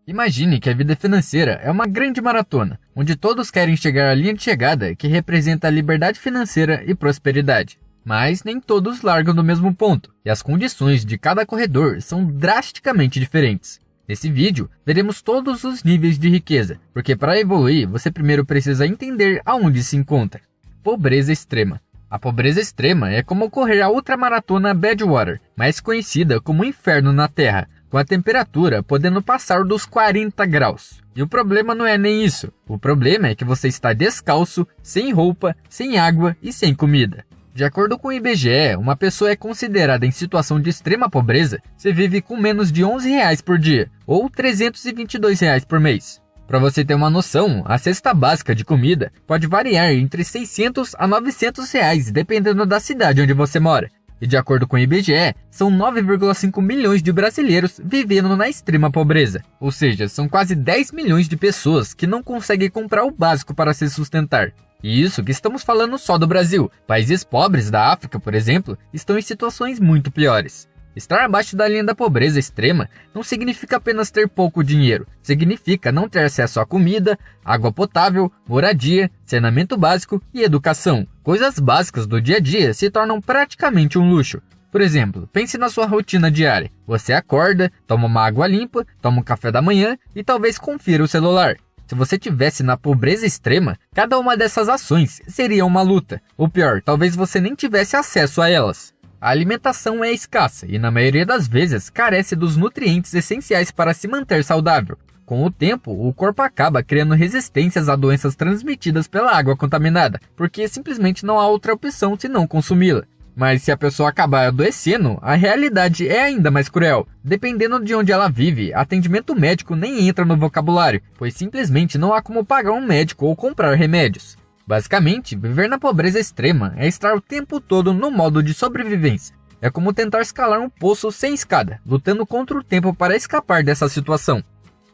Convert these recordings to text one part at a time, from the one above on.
Imagine que a vida financeira é uma grande maratona, onde todos querem chegar à linha de chegada que representa a liberdade financeira e prosperidade. Mas nem todos largam do mesmo ponto, e as condições de cada corredor são drasticamente diferentes. Nesse vídeo, veremos todos os níveis de riqueza, porque para evoluir você primeiro precisa entender aonde se encontra. Pobreza extrema. A pobreza extrema é como correr a ultramaratona Badwater, mais conhecida como Inferno na Terra, com a temperatura podendo passar dos 40 graus. E o problema não é nem isso, o problema é que você está descalço, sem roupa, sem água e sem comida. De acordo com o IBGE, uma pessoa é considerada em situação de extrema pobreza se vive com menos de R$11 por dia, ou R$322 por mês. Para você ter uma noção, a cesta básica de comida pode variar entre R$600 a R$900, dependendo da cidade onde você mora. E de acordo com o IBGE, são 9,5 milhões de brasileiros vivendo na extrema pobreza. Ou seja, são quase 10 milhões de pessoas que não conseguem comprar o básico para se sustentar. E isso que estamos falando só do Brasil. Países pobres da África, por exemplo, estão em situações muito piores. Estar abaixo da linha da pobreza extrema não significa apenas ter pouco dinheiro. Significa não ter acesso a comida, água potável, moradia, saneamento básico e educação. Coisas básicas do dia a dia se tornam praticamente um luxo. Por exemplo, pense na sua rotina diária. Você acorda, toma uma água limpa, toma um café da manhã e talvez confira o celular. Se você estivesse na pobreza extrema, cada uma dessas ações seria uma luta. Ou pior, talvez você nem tivesse acesso a elas. A alimentação é escassa e, na maioria das vezes, carece dos nutrientes essenciais para se manter saudável. Com o tempo, o corpo acaba criando resistências a doenças transmitidas pela água contaminada, porque simplesmente não há outra opção senão consumi-la. Mas se a pessoa acabar adoecendo, a realidade é ainda mais cruel. Dependendo de onde ela vive, atendimento médico nem entra no vocabulário, pois simplesmente não há como pagar um médico ou comprar remédios. Basicamente, viver na pobreza extrema é estar o tempo todo no modo de sobrevivência. É como tentar escalar um poço sem escada, lutando contra o tempo para escapar dessa situação.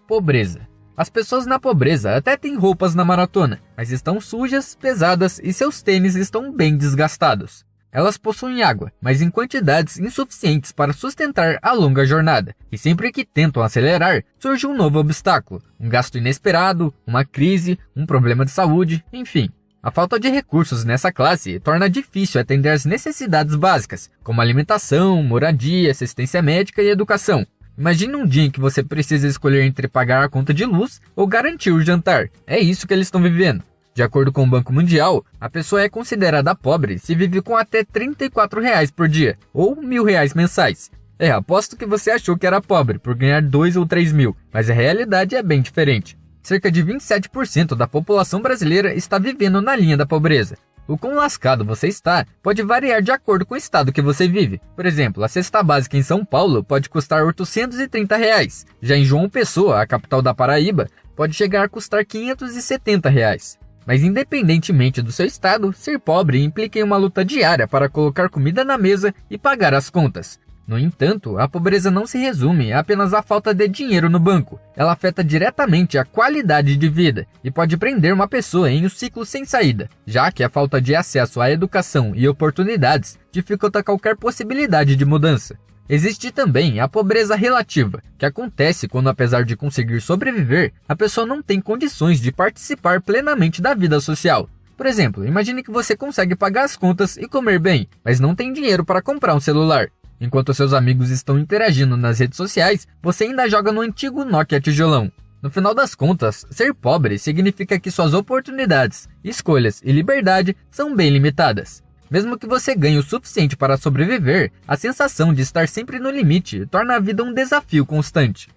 Pobreza. As pessoas na pobreza até têm roupas na maratona, mas estão sujas, pesadas e seus tênis estão bem desgastados. Elas possuem água, mas em quantidades insuficientes para sustentar a longa jornada. E sempre que tentam acelerar, surge um novo obstáculo, um gasto inesperado, uma crise, um problema de saúde, enfim. A falta de recursos nessa classe torna difícil atender às necessidades básicas, como alimentação, moradia, assistência médica e educação. Imagine um dia em que você precisa escolher entre pagar a conta de luz ou garantir o jantar. É isso que eles estão vivendo. De acordo com o Banco Mundial, a pessoa é considerada pobre se vive com até R$34 por dia, ou R$1.000 mensais. Aposto que você achou que era pobre por ganhar 2 ou 3 mil, mas a realidade é bem diferente. Cerca de 27% da população brasileira está vivendo na linha da pobreza. O quão lascado você está pode variar de acordo com o estado que você vive. Por exemplo, a cesta básica em São Paulo pode custar R$830. Já em João Pessoa, a capital da Paraíba, pode chegar a custar R$570. Mas independentemente do seu estado, ser pobre implica em uma luta diária para colocar comida na mesa e pagar as contas. No entanto, a pobreza não se resume apenas à falta de dinheiro no banco. Ela afeta diretamente a qualidade de vida e pode prender uma pessoa em um ciclo sem saída, já que a falta de acesso à educação e oportunidades dificulta qualquer possibilidade de mudança. Existe também a pobreza relativa, que acontece quando, apesar de conseguir sobreviver, a pessoa não tem condições de participar plenamente da vida social. Por exemplo, imagine que você consegue pagar as contas e comer bem, mas não tem dinheiro para comprar um celular. Enquanto seus amigos estão interagindo nas redes sociais, você ainda joga no antigo Nokia tijolão. No final das contas, ser pobre significa que suas oportunidades, escolhas e liberdade são bem limitadas. Mesmo que você ganhe o suficiente para sobreviver, a sensação de estar sempre no limite torna a vida um desafio constante.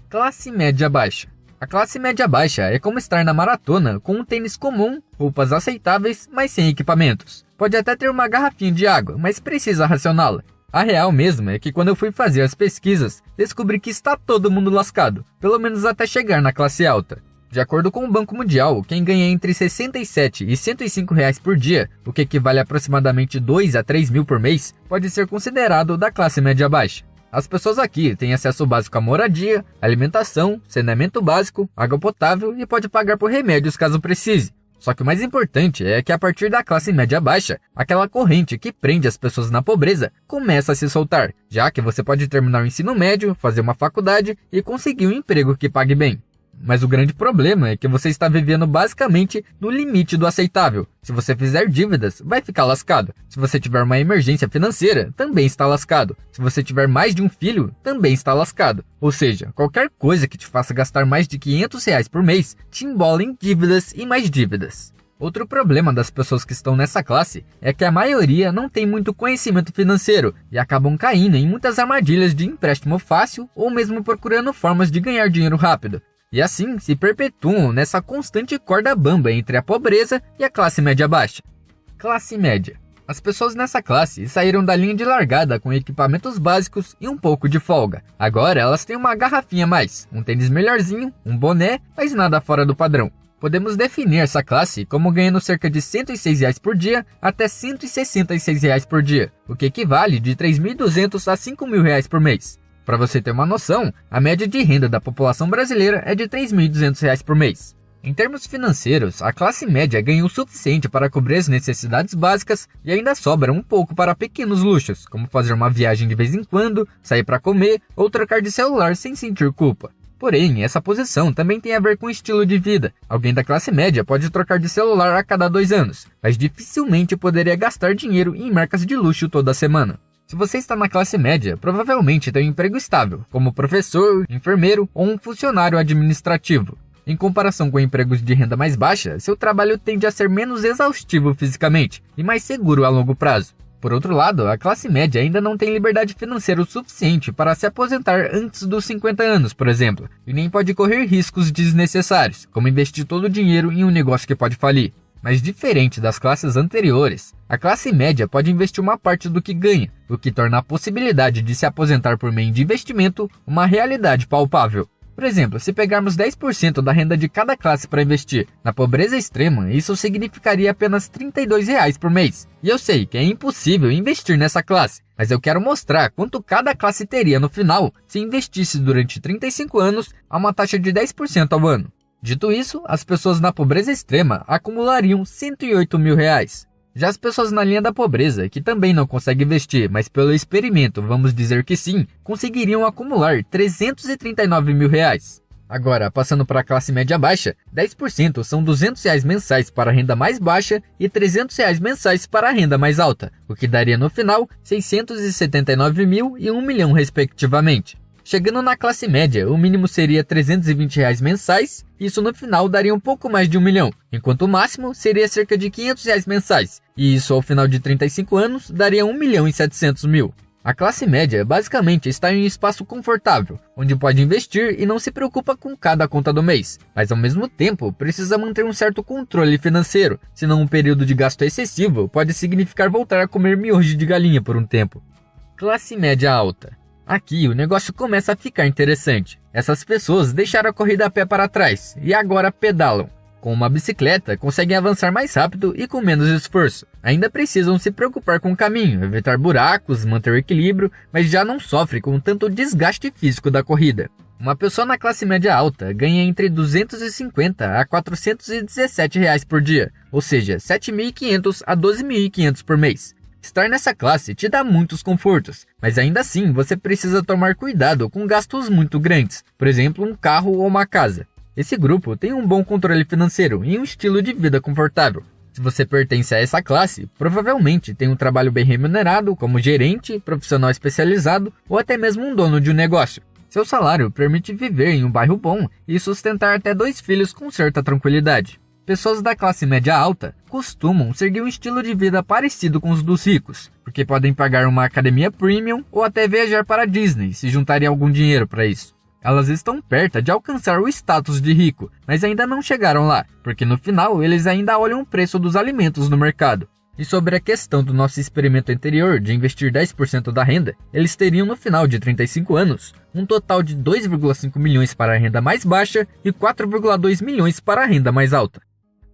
Classe média baixa. A classe média baixa é como estar na maratona com um tênis comum, roupas aceitáveis, mas sem equipamentos. Pode até ter uma garrafinha de água, mas precisa racioná-la. A real mesmo é que quando eu fui fazer as pesquisas, descobri que está todo mundo lascado, pelo menos até chegar na classe alta. De acordo com o Banco Mundial, quem ganha entre R$67 e R$105 por dia, o que equivale a aproximadamente 2 a 3 mil por mês, pode ser considerado da classe média baixa. As pessoas aqui têm acesso básico à moradia, alimentação, saneamento básico, água potável e pode pagar por remédios caso precise. Só que o mais importante é que a partir da classe média baixa, aquela corrente que prende as pessoas na pobreza começa a se soltar, já que você pode terminar o ensino médio, fazer uma faculdade e conseguir um emprego que pague bem. Mas o grande problema é que você está vivendo basicamente no limite do aceitável. Se você fizer dívidas, vai ficar lascado. Se você tiver uma emergência financeira, também está lascado. Se você tiver mais de um filho, também está lascado. Ou seja, qualquer coisa que te faça gastar mais de R$ 500 por mês, te embola em dívidas e mais dívidas. Outro problema das pessoas que estão nessa classe é que a maioria não tem muito conhecimento financeiro e acabam caindo em muitas armadilhas de empréstimo fácil ou mesmo procurando formas de ganhar dinheiro rápido. E assim se perpetuam nessa constante corda bamba entre a pobreza e a classe média baixa. Classe média. As pessoas nessa classe saíram da linha de largada com equipamentos básicos e um pouco de folga. Agora elas têm uma garrafinha a mais, um tênis melhorzinho, um boné, mas nada fora do padrão. Podemos definir essa classe como ganhando cerca de R$ 106 por dia até R$ 166 por dia, o que equivale de R$ 3.200 a R$ 5.000 por mês. Para você ter uma noção, a média de renda da população brasileira é de R$ 3.200 por mês. Em termos financeiros, a classe média ganha o suficiente para cobrir as necessidades básicas e ainda sobra um pouco para pequenos luxos, como fazer uma viagem de vez em quando, sair para comer ou trocar de celular sem sentir culpa. Porém, essa posição também tem a ver com estilo de vida. Alguém da classe média pode trocar de celular a cada 2 anos, mas dificilmente poderia gastar dinheiro em marcas de luxo toda semana. Se você está na classe média, provavelmente tem um emprego estável, como professor, enfermeiro ou um funcionário administrativo. Em comparação com empregos de renda mais baixa, seu trabalho tende a ser menos exaustivo fisicamente e mais seguro a longo prazo. Por outro lado, a classe média ainda não tem liberdade financeira o suficiente para se aposentar antes dos 50 anos, por exemplo, e nem pode correr riscos desnecessários, como investir todo o dinheiro em um negócio que pode falir. Mas diferente das classes anteriores, a classe média pode investir uma parte do que ganha, o que torna a possibilidade de se aposentar por meio de investimento uma realidade palpável. Por exemplo, se pegarmos 10% da renda de cada classe para investir na pobreza extrema, isso significaria apenas R$ 32 por mês. E eu sei que é impossível investir nessa classe, mas eu quero mostrar quanto cada classe teria no final se investisse durante 35 anos a uma taxa de 10% ao ano. Dito isso, as pessoas na pobreza extrema acumulariam R$ 108 mil. Já as pessoas na linha da pobreza, que também não conseguem investir, mas pelo experimento vamos dizer que sim, conseguiriam acumular R$ 339 mil. Agora, passando para a classe média baixa, 10% são R$ 200 mensais para a renda mais baixa e R$ 300 mensais para a renda mais alta, o que daria no final R$ 679 mil e R$ 1 milhão respectivamente. Chegando na classe média, o mínimo seria R$ 320 mensais, e isso no final daria um pouco mais de R$ 1 milhão, enquanto o máximo seria cerca de R$ 500 mensais, e isso ao final de 35 anos daria R$ 1 milhão e 700 mil. A classe média basicamente está em um espaço confortável, onde pode investir e não se preocupa com cada conta do mês, mas ao mesmo tempo precisa manter um certo controle financeiro, senão um período de gasto excessivo pode significar voltar a comer miojo de galinha por um tempo. Classe média alta. Aqui o negócio começa a ficar interessante. Essas pessoas deixaram a corrida a pé para trás e agora pedalam. Com uma bicicleta, conseguem avançar mais rápido e com menos esforço. Ainda precisam se preocupar com o caminho, evitar buracos, manter o equilíbrio, mas já não sofre com tanto desgaste físico da corrida. Uma pessoa na classe média alta ganha entre R$ 250 a R$ 417 por dia, ou seja, R$ 7.500 a R$ 12.500 por mês. Estar nessa classe te dá muitos confortos, mas ainda assim você precisa tomar cuidado com gastos muito grandes, por exemplo, um carro ou uma casa. Esse grupo tem um bom controle financeiro e um estilo de vida confortável. Se você pertence a essa classe, provavelmente tem um trabalho bem remunerado, como gerente, profissional especializado ou até mesmo um dono de um negócio. Seu salário permite viver em um bairro bom e sustentar até 2 filhos com certa tranquilidade. Pessoas da classe média alta costumam seguir um estilo de vida parecido com os dos ricos, porque podem pagar uma academia premium ou até viajar para a Disney se juntarem algum dinheiro para isso. Elas estão perto de alcançar o status de rico, mas ainda não chegaram lá, porque no final eles ainda olham o preço dos alimentos no mercado. E sobre a questão do nosso experimento anterior de investir 10% da renda, eles teriam no final de 35 anos um total de 2,5 milhões para a renda mais baixa e 4,2 milhões para a renda mais alta.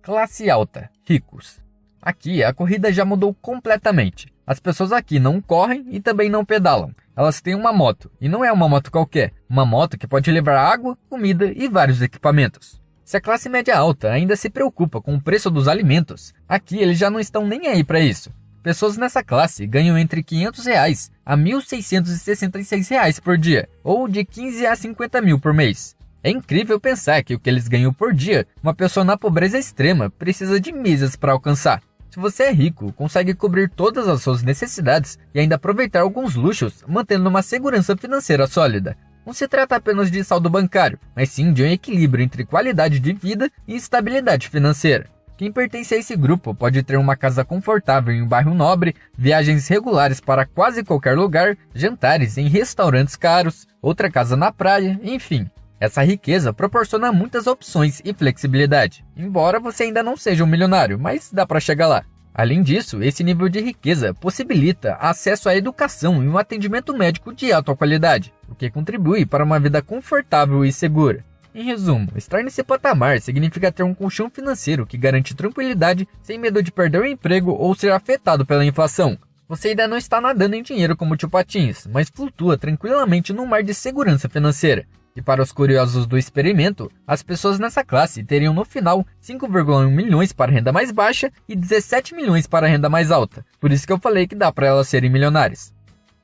Classe alta, ricos. Aqui a corrida já mudou completamente. As pessoas aqui não correm e também não pedalam. Elas têm uma moto, e não é uma moto qualquer, uma moto que pode levar água, comida e vários equipamentos. Se a classe média alta ainda se preocupa com o preço dos alimentos, aqui eles já não estão nem aí para isso. Pessoas nessa classe ganham entre R$ 500 a R$ 1.666 por dia, ou de 15 a 50 mil por mês. É incrível pensar que o que eles ganham por dia, uma pessoa na pobreza extrema precisa de meses para alcançar. Se você é rico, consegue cobrir todas as suas necessidades e ainda aproveitar alguns luxos, mantendo uma segurança financeira sólida. Não se trata apenas de saldo bancário, mas sim de um equilíbrio entre qualidade de vida e estabilidade financeira. Quem pertence a esse grupo pode ter uma casa confortável em um bairro nobre, viagens regulares para quase qualquer lugar, jantares em restaurantes caros, outra casa na praia, enfim. Essa riqueza proporciona muitas opções e flexibilidade, embora você ainda não seja um milionário, mas dá para chegar lá. Além disso, esse nível de riqueza possibilita acesso à educação e um atendimento médico de alta qualidade, o que contribui para uma vida confortável e segura. Em resumo, estar nesse patamar significa ter um colchão financeiro que garante tranquilidade sem medo de perder o emprego ou ser afetado pela inflação. Você ainda não está nadando em dinheiro como Tio Patinhas, mas flutua tranquilamente num mar de segurança financeira. E para os curiosos do experimento, as pessoas nessa classe teriam no final 5,1 milhões para a renda mais baixa e 17 milhões para a renda mais alta. Por isso que eu falei que dá para elas serem milionárias.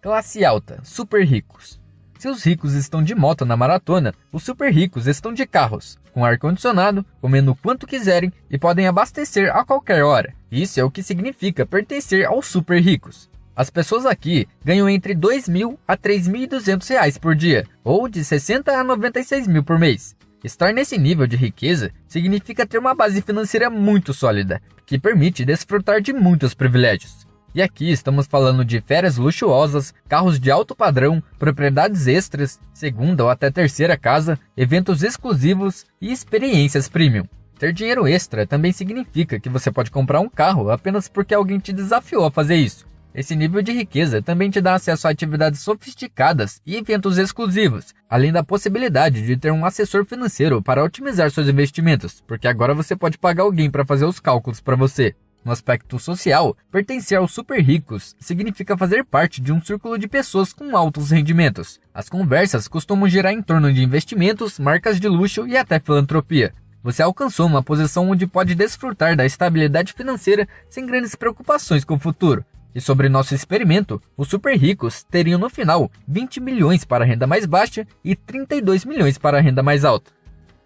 Classe alta, super ricos. Se os ricos estão de moto na maratona, os super ricos estão de carros, com ar-condicionado, comendo o quanto quiserem e podem abastecer a qualquer hora. Isso é o que significa pertencer aos super ricos. As pessoas aqui ganham entre R$ 2.000 a R$ 3.200 por dia, ou de 60 a 96 mil por mês. Estar nesse nível de riqueza significa ter uma base financeira muito sólida, que permite desfrutar de muitos privilégios. E aqui estamos falando de férias luxuosas, carros de alto padrão, propriedades extras, segunda ou até terceira casa, eventos exclusivos e experiências premium. Ter dinheiro extra também significa que você pode comprar um carro apenas porque alguém te desafiou a fazer isso. Esse nível de riqueza também te dá acesso a atividades sofisticadas e eventos exclusivos, além da possibilidade de ter um assessor financeiro para otimizar seus investimentos, porque agora você pode pagar alguém para fazer os cálculos para você. No aspecto social, pertencer aos super ricos significa fazer parte de um círculo de pessoas com altos rendimentos. As conversas costumam girar em torno de investimentos, marcas de luxo e até filantropia. Você alcançou uma posição onde pode desfrutar da estabilidade financeira sem grandes preocupações com o futuro. E sobre nosso experimento, os super ricos teriam no final 20 milhões para a renda mais baixa e 32 milhões para a renda mais alta.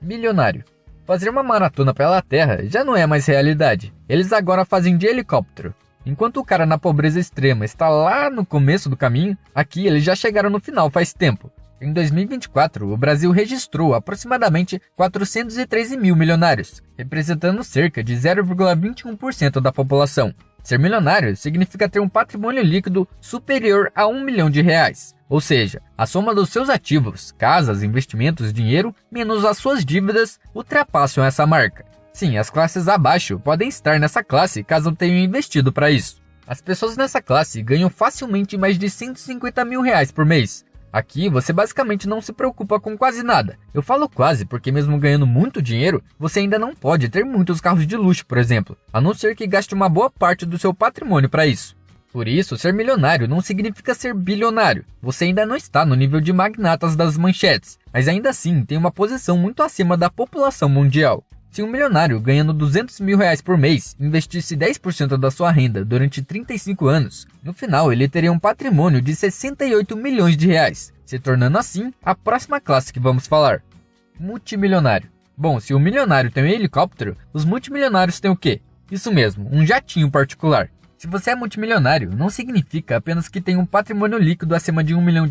Bilionário. Fazer uma maratona pela Terra já não é mais realidade. Eles agora fazem de helicóptero. Enquanto o cara na pobreza extrema está lá no começo do caminho, aqui eles já chegaram no final faz tempo. Em 2024, o Brasil registrou aproximadamente 413 mil milionários, representando cerca de 0,21% da população. Ser milionário significa ter um patrimônio líquido superior a R$ 1 milhão, ou seja, a soma dos seus ativos, casas, investimentos, dinheiro, menos as suas dívidas, ultrapassam essa marca. Sim, as classes abaixo podem estar nessa classe caso tenham investido para isso. As pessoas nessa classe ganham facilmente mais de R$ 150 mil por mês. Aqui você basicamente não se preocupa com quase nada. Eu falo quase porque mesmo ganhando muito dinheiro, você ainda não pode ter muitos carros de luxo, por exemplo, a não ser que gaste uma boa parte do seu patrimônio para isso. Por isso, ser milionário não significa ser bilionário. Você ainda não está no nível de magnatas das manchetes, mas ainda assim tem uma posição muito acima da população mundial. Se um milionário ganhando R$ 200 mil por mês investisse 10% da sua renda durante 35 anos, no final ele teria um patrimônio de R$ 68 milhões, se tornando assim a próxima classe que vamos falar. Multimilionário. Bom, se o milionário tem um helicóptero, os multimilionários têm o quê? Isso mesmo, um jatinho particular. Se você é multimilionário, não significa apenas que tem um patrimônio líquido acima de R$ 1 milhão.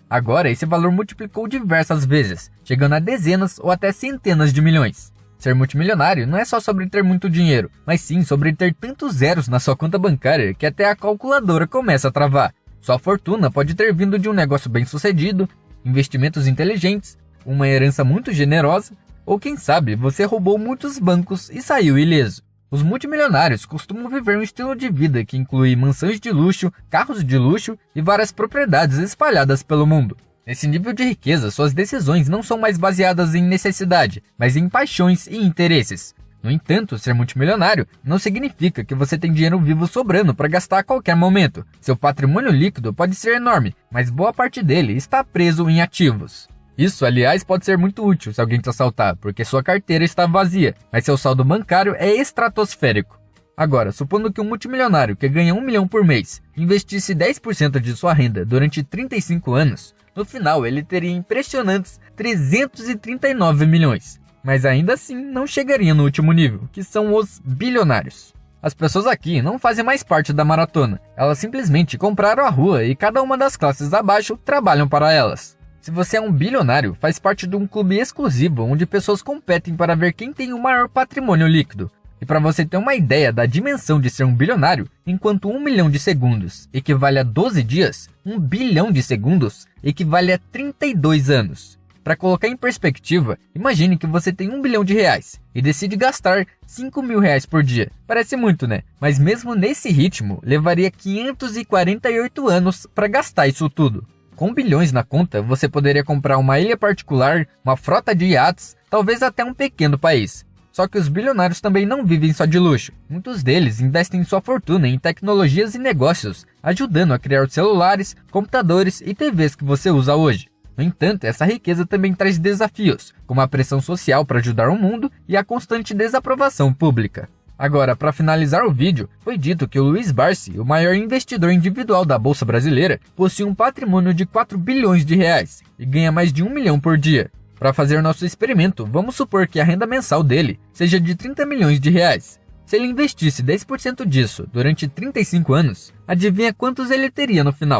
Agora esse valor multiplicou diversas vezes, chegando a dezenas ou até centenas de milhões. Ser multimilionário não é só sobre ter muito dinheiro, mas sim sobre ter tantos zeros na sua conta bancária que até a calculadora começa a travar. Sua fortuna pode ter vindo de um negócio bem sucedido, investimentos inteligentes, uma herança muito generosa, ou quem sabe você roubou muitos bancos e saiu ileso. Os multimilionários costumam viver um estilo de vida que inclui mansões de luxo, carros de luxo e várias propriedades espalhadas pelo mundo. Nesse nível de riqueza, suas decisões não são mais baseadas em necessidade, mas em paixões e interesses. No entanto, ser multimilionário não significa que você tem dinheiro vivo sobrando para gastar a qualquer momento. Seu patrimônio líquido pode ser enorme, mas boa parte dele está preso em ativos. Isso, aliás, pode ser muito útil se alguém te assaltar, porque sua carteira está vazia, mas seu saldo bancário é estratosférico. Agora, supondo que um multimilionário que ganha 1 milhão por mês investisse 10% de sua renda durante 35 anos, no final ele teria impressionantes 339 milhões. Mas ainda assim não chegaria no último nível, que são os bilionários. As pessoas aqui não fazem mais parte da maratona, elas simplesmente compraram a rua e cada uma das classes abaixo trabalham para elas. Se você é um bilionário, faz parte de um clube exclusivo onde pessoas competem para ver quem tem o maior patrimônio líquido. E para você ter uma ideia da dimensão de ser um bilionário, enquanto 1 milhão de segundos equivale a 12 dias, 1 bilhão de segundos equivale a 32 anos. Para colocar em perspectiva, imagine que você tem 1 bilhão de reais e decide gastar 5 mil reais por dia. Parece muito, né? Mas mesmo nesse ritmo, levaria 548 anos para gastar isso tudo. Com bilhões na conta, você poderia comprar uma ilha particular, uma frota de iates, talvez até um pequeno país. Só que os bilionários também não vivem só de luxo. Muitos deles investem sua fortuna em tecnologias e negócios, ajudando a criar os celulares, computadores e TVs que você usa hoje. No entanto, essa riqueza também traz desafios, como a pressão social para ajudar o mundo e a constante desaprovação pública. Agora, para finalizar o vídeo, foi dito que o Luiz Barsi, o maior investidor individual da Bolsa Brasileira, possui um patrimônio de 4 bilhões de reais e ganha mais de 1 milhão por dia. Para fazer nosso experimento, vamos supor que a renda mensal dele seja de 30 milhões de reais. Se ele investisse 10% disso durante 35 anos, adivinha quantos ele teria no final?